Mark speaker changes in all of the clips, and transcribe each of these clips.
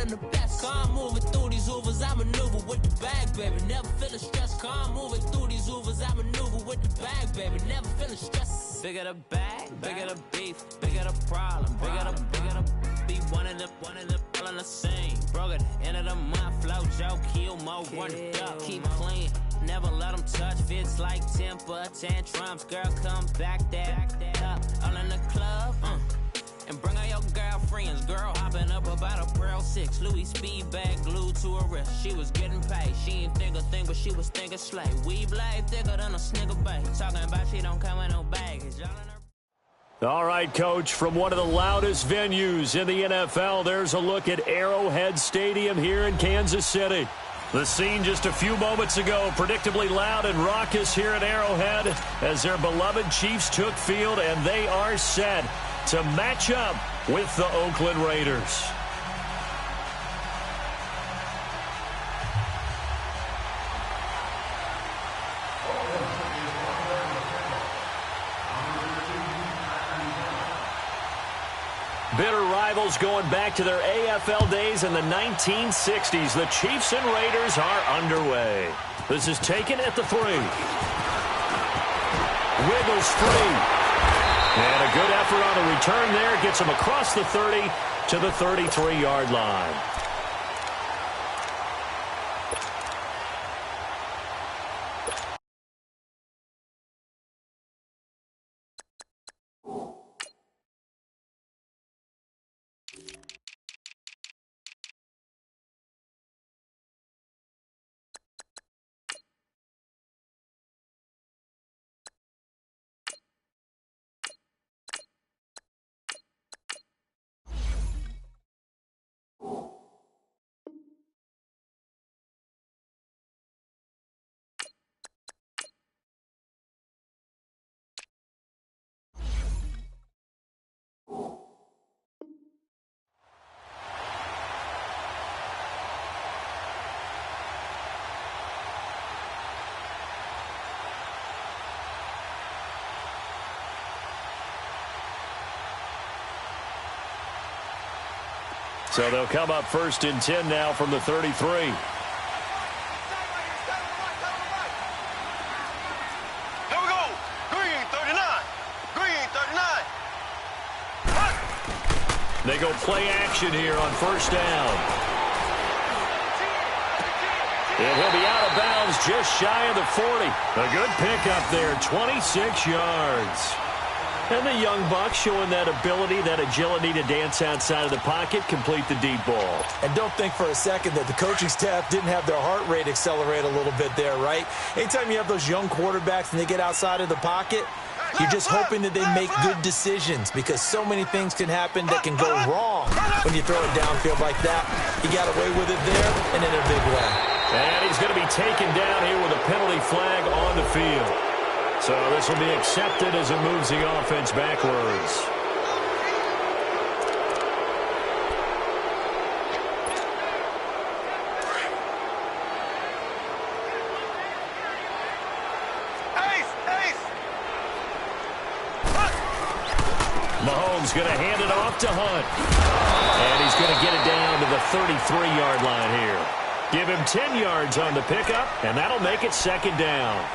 Speaker 1: I'm the best. Calm moving through these Hoovers, I maneuver with the bag, baby. Never feeling stressed. Calm moving through these Hoovers, I maneuver with the bag, baby. Never feeling stressed. Bigger the bag, bigger the beef, bigger the problem, bigger the be one of the all on the same. Broke at the end of the month, flow Joe, kill more, run it up, keep clean. Never let them touch, fits like temper tantrums. Girl, come back that up, all in the club, and bring all your girlfriends. Girl, hopping up about a Pearl 6, Louis speed bag glued to her wrist. She was getting paid, she ain't think a thing, but she was thinking slay. We blade thicker than a snigger bait. Talking about she don't come with no baggage. Y'all in her.
Speaker 2: All right, Coach, from one of the loudest venues in the NFL, there's a look at Arrowhead Stadium here in Kansas City. The scene just a few moments ago, predictably loud and raucous here at Arrowhead as their beloved Chiefs took field, and they are set to match up with the Oakland Raiders. Bitter rivals going back to their AFL days in the 1960s. The Chiefs and Raiders are underway. This is taken at the 3. Wiggles free. And a good effort on the return there. Gets him across the 30 to the 33-yard line. So they'll come up 1st and 10 now from the 33.
Speaker 3: Here we go. Green 39. Green 39.
Speaker 2: They go play action here on 1st down. And he'll be out of bounds just shy of the 40. A good pickup there, 26 yards. And the young buck showing that ability, that agility to dance outside of the pocket, complete the deep ball.
Speaker 4: And don't think for a second that the coaching staff didn't have their heart rate accelerate a little bit there, right? Anytime you have those young quarterbacks and they get outside of the pocket, you're just hoping that they make good decisions because so many things can happen that can go wrong when you throw it downfield like that. He got away with it there and in a big way.
Speaker 2: And he's going to be taken down here with a penalty flag on the field. So this will be accepted as it moves the offense backwards. Mahomes going to hand it off to Hunt. And he's going to get it down to the 33-yard line here. Give him 10 yards on the pickup, and that'll make it 2nd down.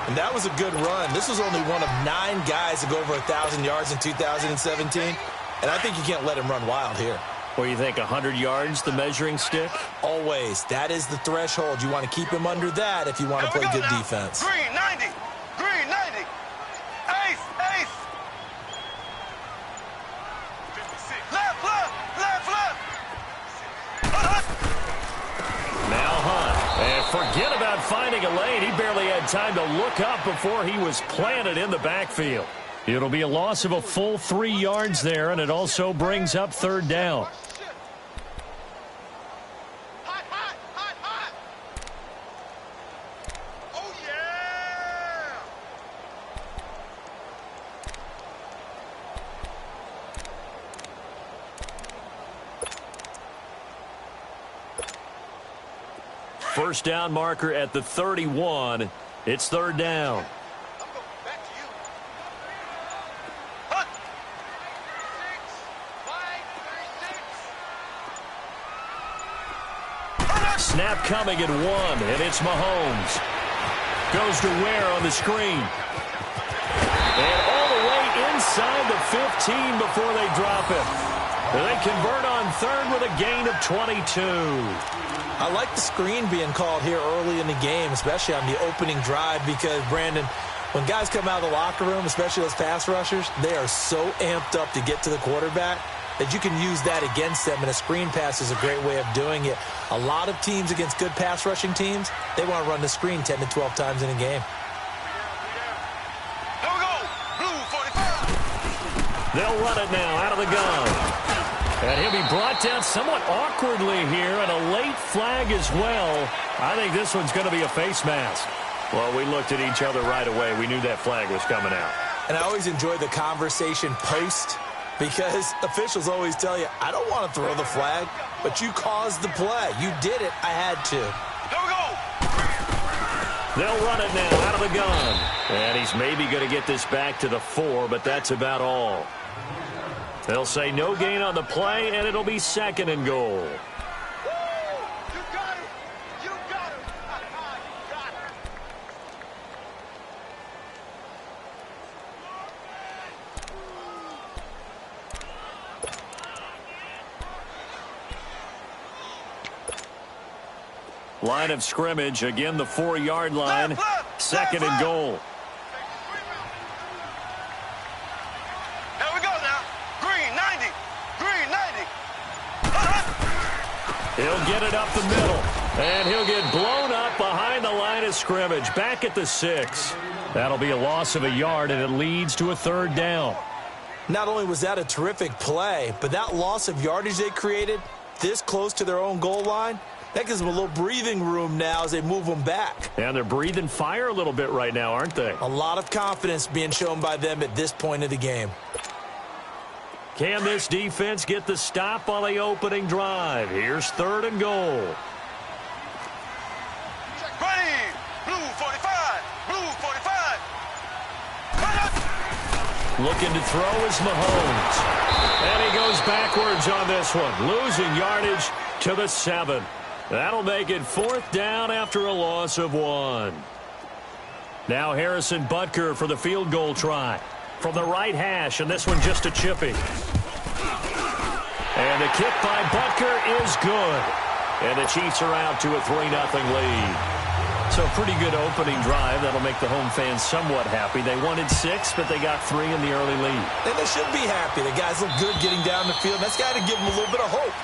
Speaker 4: And that was a good run. This was only one of 9 guys to go over 1,000 yards in 2017. And I think you can't let him run wild here.
Speaker 2: Or you think 100 yards, the measuring stick?
Speaker 4: Always. That is the threshold. You want to keep him under that if you want to play good defense.
Speaker 3: Green 90. Green 90. Ace. Ace. 56. Left.
Speaker 2: Now Hunt. And forget about finding a lane. He barely had time to look up before he was planted in the backfield. It'll be a loss of a full 3 yards there, and it also brings up 3rd down.
Speaker 3: Hot. Oh, yeah.
Speaker 2: First down marker at the 31. It's 3rd down. Snap coming at 1, and it's Mahomes. Goes to Ware on the screen. And all the way inside the 15 before they drop it. They convert on third with a gain of 22.
Speaker 4: I like the screen being called here early in the game, especially on the opening drive, because, Brandon, when guys come out of the locker room, especially those pass rushers, they are so amped up to get to the quarterback that you can use that against them, and a screen pass is a great way of doing it. A lot of teams against good pass rushing teams, they want to run the screen 10 to 12 times in a game.
Speaker 3: Here we go. Blue 45.
Speaker 2: They'll run it now out of the gun. And he'll be brought down somewhat awkwardly here, and a late flag as well. I think this one's going to be a face mask. Well, we looked at each other right away. We knew that flag was coming out.
Speaker 4: And I always enjoy the conversation post, because officials always tell you, I don't want to throw the flag, but you caused the play. You did it. I had to.
Speaker 3: Here we go.
Speaker 2: They'll run it now out of the gun. And he's maybe going to get this back to the 4, but that's about all. They'll say no gain on the play, and it'll be 2nd and goal.
Speaker 3: You got it. You got it. You got it.
Speaker 2: Line of scrimmage, again the 4-yard line. 2nd and goal.
Speaker 3: Here we go now. Green 90. Green 90.
Speaker 2: He'll get it up the middle, and he'll get blown up behind the line of scrimmage, back at the 6. That'll be a loss of a yard, and it leads to a 3rd down.
Speaker 4: Not only was that a terrific play, but that loss of yardage they created this close to their own goal line, that gives them a little breathing room now as they move them back.
Speaker 2: And they're breathing fire a little bit right now, aren't they?
Speaker 4: A lot of confidence being shown by them at this point of the game.
Speaker 2: Can this defense get the stop on the opening drive? Here's 3rd and goal.
Speaker 3: Ready. Blue 45. Blue 45.
Speaker 2: Looking to throw is Mahomes. And he goes backwards on this one, losing yardage to the 7. That'll make it 4th down after a loss of 1. Now Harrison Butker for the field goal try. From the right hash, and this one just a chippy. And the kick by Butker is good. And the Chiefs are out to a 3-0 lead. So a pretty good opening drive. That'll make the home fans somewhat happy. They wanted 6, but they got 3 in the early lead.
Speaker 4: And they should be happy. The guys look good getting down the field. That's got to give them a little bit of hope.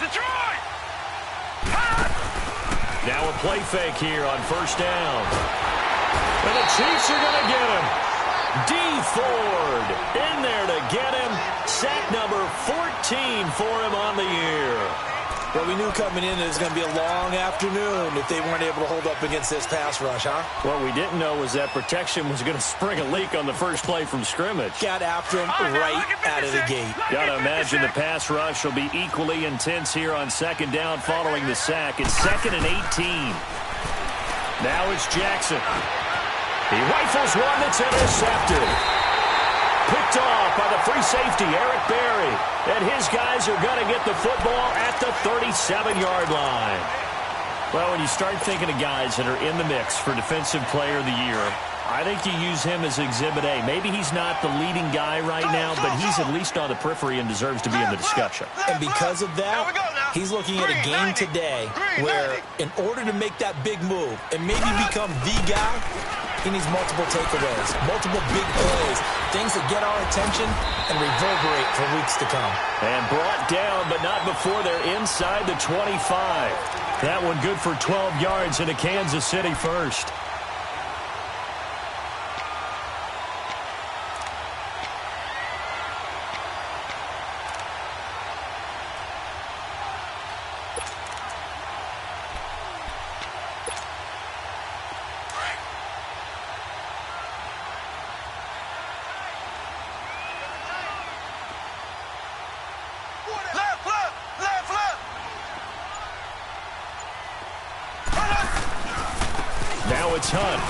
Speaker 3: Detroit!
Speaker 2: Now a play fake here on 1st down. And the Chiefs are going to get him. D. Ford in there to get him. Sack number 14 for him on the year.
Speaker 4: Well, we knew coming in it was going to be a long afternoon if they weren't able to hold up against this pass rush, huh?
Speaker 2: What we didn't know was that protection was going to spring a leak on the first play from scrimmage.
Speaker 4: Got after him right out of the gate.
Speaker 2: Got to imagine the pass rush will be equally intense here on 2nd down following the sack. It's 2nd and 18. Now it's Jackson. He rifles one that's intercepted. Picked off by the free safety, Eric Berry. And his guys are going to get the football at the 37-yard line. Well, when you start thinking of guys that are in the mix for Defensive Player of the Year, I think you use him as Exhibit A. Maybe he's not the leading guy right now, but he's at least on the periphery and deserves to be in the discussion.
Speaker 4: And because of that, he's looking at a game today where in order to make that big move and maybe become the guy, he needs multiple takeaways, multiple big plays, things that get our attention and reverberate for weeks to come.
Speaker 2: And brought down, but not before they're inside the 25. That one good for 12 yards into Kansas City first. throw. It's Hunt.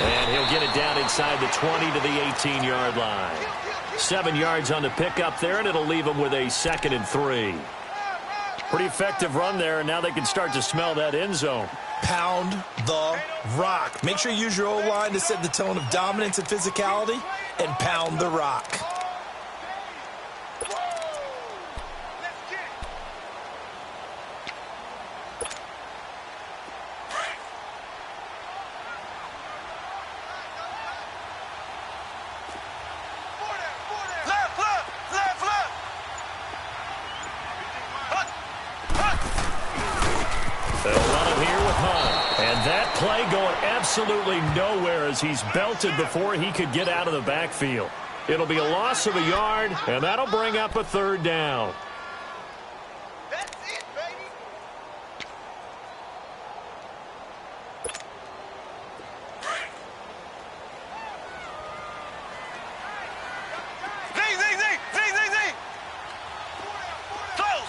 Speaker 2: And he'll get it down inside the 20 to the 18-yard line. 7 yards on the pickup there, and it'll leave them with a 2nd and 3. Pretty effective run there, and now they can start to smell that end zone.
Speaker 4: Pound the rock. Make sure you use your O-line to set the tone of dominance and physicality, and pound the rock.
Speaker 2: Absolutely nowhere as he's belted before he could get out of the backfield. It'll be a loss of a yard, and that'll bring up a 3rd down.
Speaker 3: That's it, baby. Z. Slow.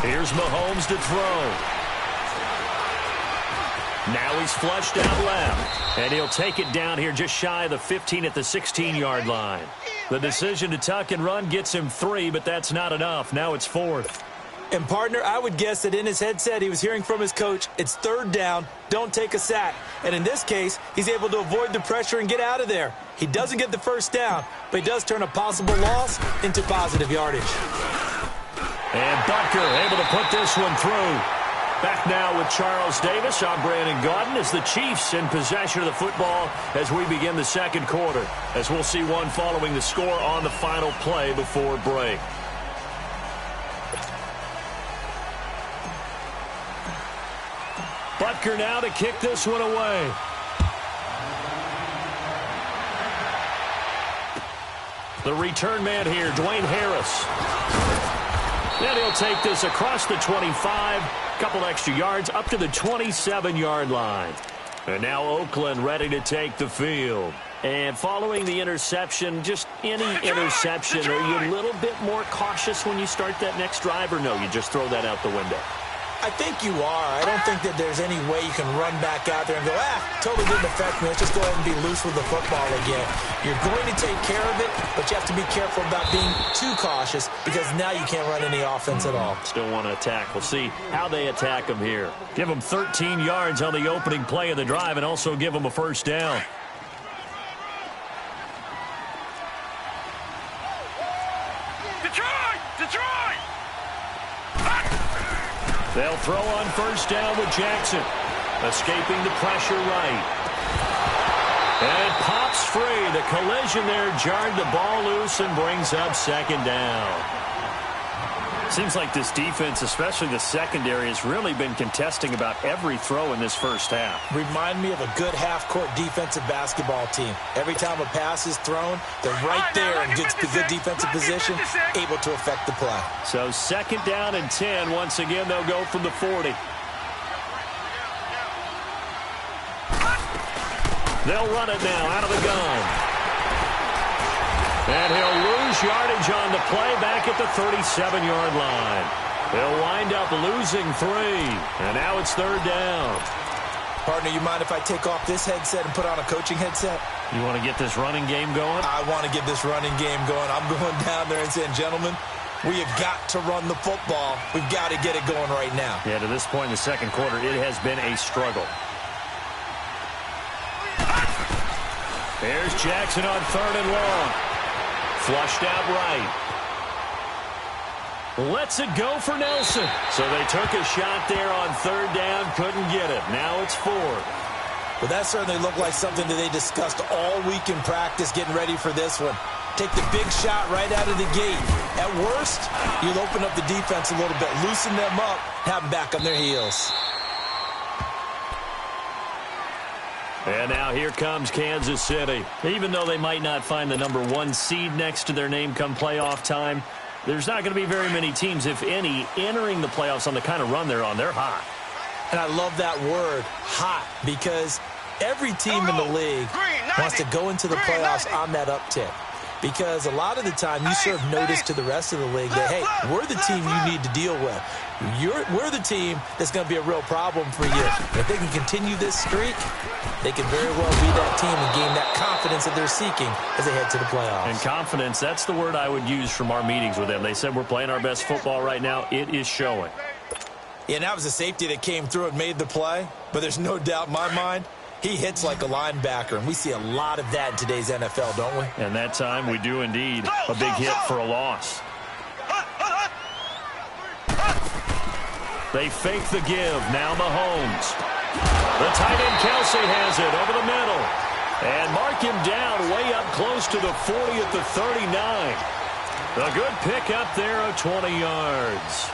Speaker 2: Here's Mahomes to throw. Now he's flushed out left. And he'll take it down here just shy of the 15 at the 16-yard line. The decision to tuck and run gets him 3, but that's not enough. Now it's 4th.
Speaker 4: And, partner, I would guess that in his headset he was hearing from his coach, it's 3rd down, don't take a sack. And in this case, he's able to avoid the pressure and get out of there. He doesn't get the 1st down, but he does turn a possible loss into positive yardage.
Speaker 2: And Butker able to put this one through. Back now with Charles Davis. I'm Brandon Gaudin as the Chiefs in possession of the football as we begin the 2nd quarter. As we'll see one following the score on the final play before break. Butker now to kick this one away. The return man here, Dwayne Harris. And he'll take this across the 25, couple extra yards up to the 27-yard line. And now Oakland ready to take the field. And following the interception, just any interception, are you a little bit more cautious when you start that next drive, or no, you just throw that out the window?
Speaker 4: I think you are. I don't think that there's any way you can run back out there and go, totally didn't affect me. Let's just go ahead and be loose with the football again. You're going to take care of it, but you have to be careful about being too cautious because now you can't run any offense at all.
Speaker 2: Still want to attack. We'll see how they attack them here. Give them 13 yards on the opening play of the drive and also give them a 1st down.
Speaker 3: Detroit!
Speaker 2: They'll throw on 1st down with Jackson. Escaping the pressure right. And it pops free. The collision there jarred the ball loose and brings up 2nd down. Seems like this defense, especially the secondary, has really been contesting about every throw in this 1st half.
Speaker 4: Remind me of a good half-court defensive basketball team. Every time a pass is thrown, they're right there in good defensive position, able to affect the play.
Speaker 2: So 2nd down and 10. Once again, they'll go from the 40. They'll run it now out of the gun. And he'll lose yardage on the play back at the 37-yard line. He'll wind up losing 3. And now it's 3rd down.
Speaker 4: Partner, you mind if I take off this headset and put on a coaching headset?
Speaker 2: You want to get this running game going?
Speaker 4: I want to get this running game going. I'm going down there and saying, gentlemen, we have got to run the football. We've got to get it going right now.
Speaker 2: Yeah, to this point in the 2nd quarter, it has been a struggle. There's Jackson on 3rd and long. Flushed out right. Lets it go for Nelson. So they took a shot there on 3rd down, couldn't get it. Now it's 4th.
Speaker 4: Well, that certainly looked like something that they discussed all week in practice getting ready for this one. Take the big shot right out of the gate. At worst, you'll open up the defense a little bit, loosen them up, have them back on their heels.
Speaker 2: And now here comes Kansas City. Even though they might not find the number 1 seed next to their name come playoff time, there's not going to be very many teams, if any, entering the playoffs on the kind of run they're on. They're hot.
Speaker 4: And I love that word, hot, because every team in the league wants to go into the playoffs on that uptick. because a lot of the time you serve notice to the rest of the league that, hey, we're the team you need to deal with. We're the team that's going to be a real problem for you. And if they can continue this streak, they can very well be that team and gain that confidence that they're seeking as they head to the playoffs.
Speaker 2: And confidence, that's the word I would use from our meetings with them. They said we're playing our best football right now. It is showing.
Speaker 4: Yeah, and that was a safety that came through and made the play. But there's no doubt in my mind, he hits like a linebacker, and we see a lot of that in today's NFL, don't we?
Speaker 2: And that time we do indeed. A big hit for a loss. They fake the give. Now Mahomes. The tight end Kelsey has it over the middle. And mark him down way up close to the 40 at the 39. A good pick up there of 20 yards.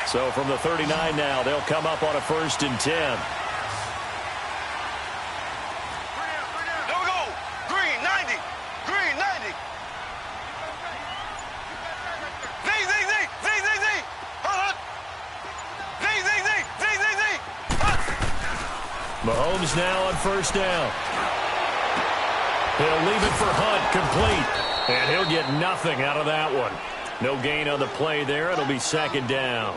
Speaker 2: So from the 39 now, they'll come up on a 1st and 10.
Speaker 3: There we go. Green, 90. Green, 90. Z. Hold on. Z.
Speaker 2: Mahomes now on 1st down. He'll leave it for Hunt, complete. And he'll get nothing out of that one. No gain on the play there. It'll be 2nd down.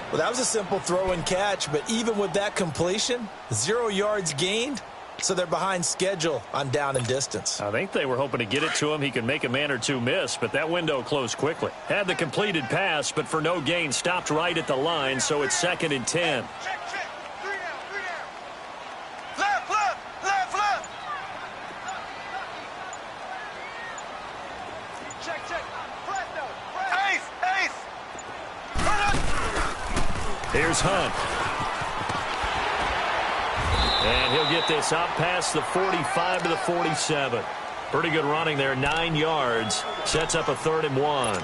Speaker 4: Well, that was a simple throw and catch, but even with that completion, 0 yards gained, so they're behind schedule on down and distance.
Speaker 2: I think they were hoping to get it to him. He could make a man or two miss, but that window closed quickly. Had the completed pass, but for no gain, stopped right at the line, so it's 2nd and 10.
Speaker 3: Check. 3 down. Left. Check. Flat though. Ace.
Speaker 2: Here's Hunt. And he'll get this up past the 45 to the 47. Pretty good running there, 9 yards. Sets up a 3rd and 1.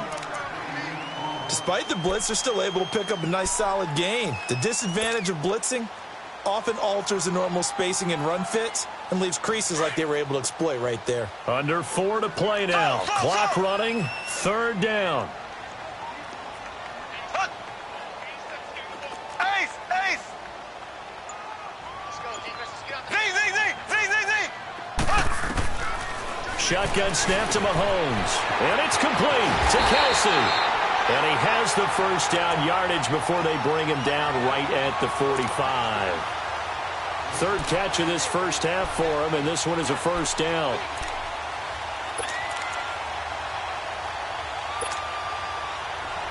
Speaker 4: Despite the blitz, they're still able to pick up a nice solid gain. The disadvantage of blitzing often alters the normal spacing and run fits and leaves creases like they were able to exploit right there.
Speaker 2: Under 4 to play now. Clock running, 3rd down. Shotgun snap to Mahomes. And it's complete to Kelsey. And he has the 1st down yardage before they bring him down right at the 45. 3rd catch of this 1st half for him, and this one is a 1st down.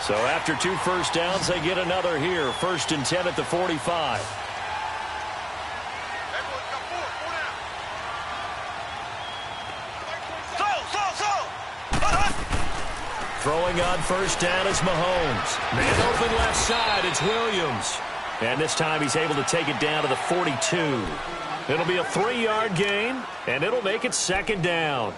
Speaker 2: So after 2 1st downs, they get another here. 1st and 10 at the 45. Throwing on 1st down is Mahomes. Man open left side, it's Williams. And this time he's able to take it down to the 42. It'll be a 3-yard gain, and it'll make it 2nd down.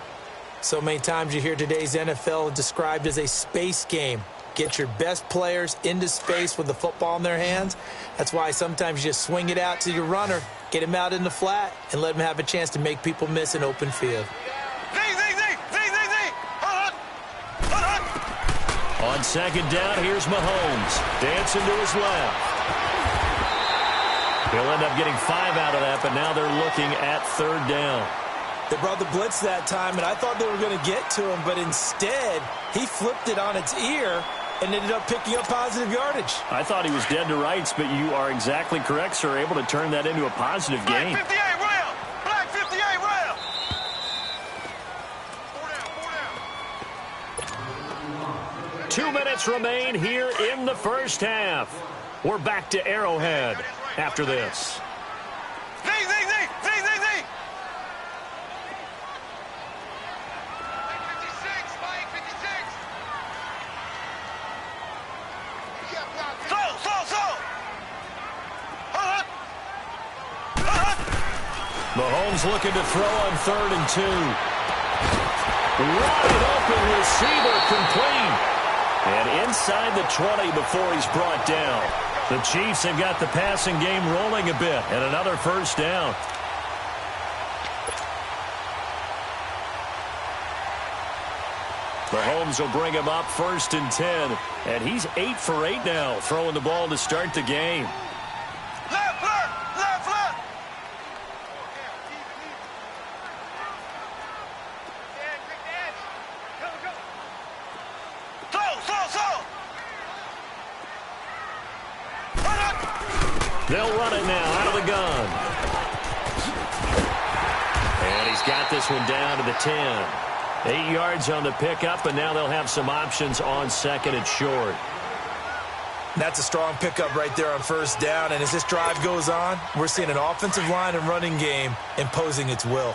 Speaker 4: So many times you hear today's NFL described as a space game. Get your best players into space with the football in their hands. That's why sometimes you just swing it out to your runner, get him out in the flat, and let him have a chance to make people miss an open field.
Speaker 2: On 2nd down, here's Mahomes. Dancing to his left. He'll end up getting 5 out of that, but now they're looking at 3rd down.
Speaker 4: They brought the blitz that time, and I thought they were going to get to him, but instead, he flipped it on its ear and ended up picking up positive yardage.
Speaker 2: I thought he was dead to rights, but you are exactly correct, sir. Able to turn that into a positive gain.
Speaker 3: Black 58 rail. Black 58 rail.
Speaker 2: 2 minutes remain here in the 1st half. We're back to Arrowhead after this.
Speaker 3: Z.
Speaker 2: Mahomes looking to throw on 3rd and 2. Wide open receiver complete. And inside the 20 before he's brought down. The Chiefs have got the passing game rolling a bit. And another 1st down. Mahomes will bring him up 1st and 10. And he's 8 for 8 now, throwing the ball to start the game.
Speaker 3: Left.
Speaker 2: They'll run it now out of the gun. And he's got this one down to the 10. 8 yards on the pickup, and now they'll have some options on second and short.
Speaker 4: That's a strong pickup right there on first down, and as this drive goes on, we're seeing an offensive line and running game imposing its will.